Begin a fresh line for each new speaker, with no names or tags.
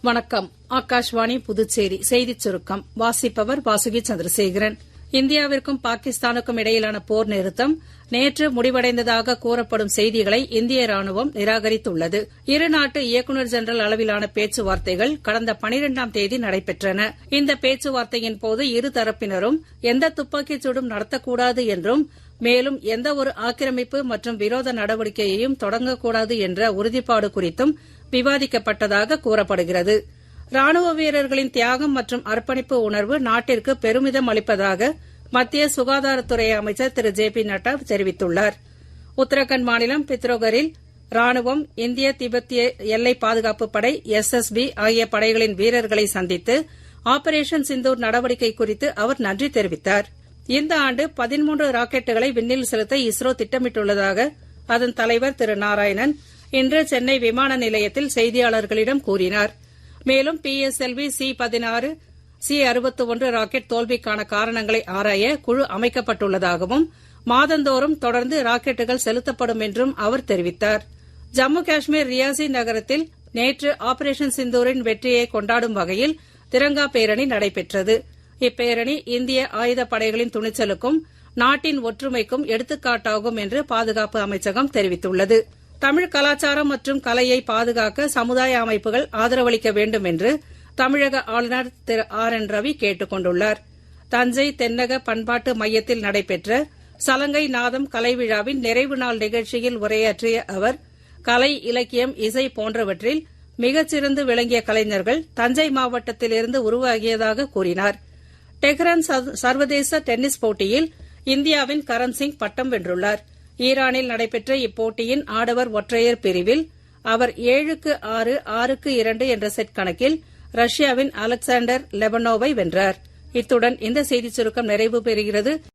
வணக்கம். ஆகாஷ்வாணி புதுச்சேரி செய்திச் சுருக்கம் வாசிப்பவர் வாசுகி சந்திரசேகரன். இந்தியாவிற்கும் பாகிஸ்தானுக்கும் இடையிலான போர் நிறுத்தம் நேற்று முடிவடைந்ததாக கூறப்படும் செய்திகளை இந்திய ராணுவம் நிராகரித்துள்ளது. இருநாட்டு இயக்குநர் ஜெனரல் அளவிலான பேச்சுவார்த்தைகள் கடந்த 12ஆம் தேதி நடைபெற்றன. இந்த பேச்சுவார்த்தையின் போது இருதரப்பினரும் எந்த துப்பாக்கிச் சூடும் நடத்தக்கூடாது என்றும் மேலும் எந்தவொரு ஆக்கிரமிப்பு மற்றும் விரோத நடவடிக்கையையும் தொடங்கக்கூடாது என்ற உறுதிப்பாடு குறித்தும் விவாதிக்கப்பட்டதாக கூறப்படுகிறது. ராணுவ வீரர்களின் தியாகம் மற்றும் அர்ப்பணிப்பு உணர்வு நாட்டிற்கு பெருமிதம் அளிப்பதாக மத்திய சுகாதாரத்துறை அமைச்சர் திரு ஜே.பி. நட்டா தெரிவித்துள்ளார். உத்தரகாண்ட் மாநிலம் பித்ரோகரில் ராணுவம், இந்திய திபெத்திய எல்லை பாதுகாப்பு படை, SSB ஆகிய படைகளின் வீரர்களை சந்தித்து ஆபரேஷன் சிந்தூர் நடவடிக்கை குறித்து அவர் நன்றி தெரிவித்தார். இந்த ஆண்டு 13 ராக்கெட்டுகளை விண்ணில் செலுத்த இஸ்ரோ திட்டமிட்டுள்ளதாக அதன் தலைவர் திரு நாராயணன் இன்று சென்னை விமான நிலையத்தில் செய்தியாளர்களிடம் கூறினார். மேலும் PSLV C-16, C-61 ராக்கெட் தோல்விக்கான காரணங்களை ஆராய குழு அமைக்கப்பட்டுள்ளதாகவும் மாதந்தோறும் தொடர்ந்து ராக்கெட்டுகள் செலுத்தப்படும் என்றும் அவர் தெரிவித்தார். ஜம்மு காஷ்மீர் ரியாசி நகரத்தில் நேற்று ஆபரேஷன் சிந்தூரின் வெற்றியை கொண்டாடும் வகையில் திரங்கா பேரணி நடைபெற்றது. இப்பேரணி இந்திய ஆயுதப் படைகளின் துணிச்சலுக்கும் நாட்டின் ஒற்றுமைக்கும் எடுத்துக்காட்டாகும் என்று பாதுகாப்பு அமைச்சகம் தெரிவித்துள்ளது. தமிழ் கலாச்சாரம் மற்றும் கலையை பாதுகாக்க சமுதாய அமைப்புகள் ஆதரவளிக்க வேண்டும் என்று தமிழக ஆளுநர் திரு RN ரவி கேட்டுக் கொண்டுள்ளார். தஞ்சை தென்னக பண்பாட்டு மையத்தில் நடைபெற்ற சலங்கை நாதம் கலை விழாவின் நிறைவு நாள் நிகழ்ச்சியில் உரையாற்றிய அவர், கலை, இலக்கியம், இசை போன்றவற்றில் மிகச்சிறந்து விளங்கிய கலைஞர்கள் தஞ்சை மாவட்டத்திலிருந்து உருவாகியதாக கூறினார். டெஹ்ரான் சர்வதேச டென்னிஸ் போட்டியில் இந்தியாவின் கரண் சிங் பட்டம் வென்றுள்ளார். ஈரானில் நடைபெற்ற இப்போட்டியின் ஆடவர் ஒற்றையர் பிரிவில் அவர் 7-6, 6-2 என்ற செட் கணக்கில் ரஷ்யாவின் அலெக்சாண்டர் லெபனோவை வென்றார். இத்துடன் இந்த செய்திச் சுருக்கம் நிறைவு பெறுகிறது.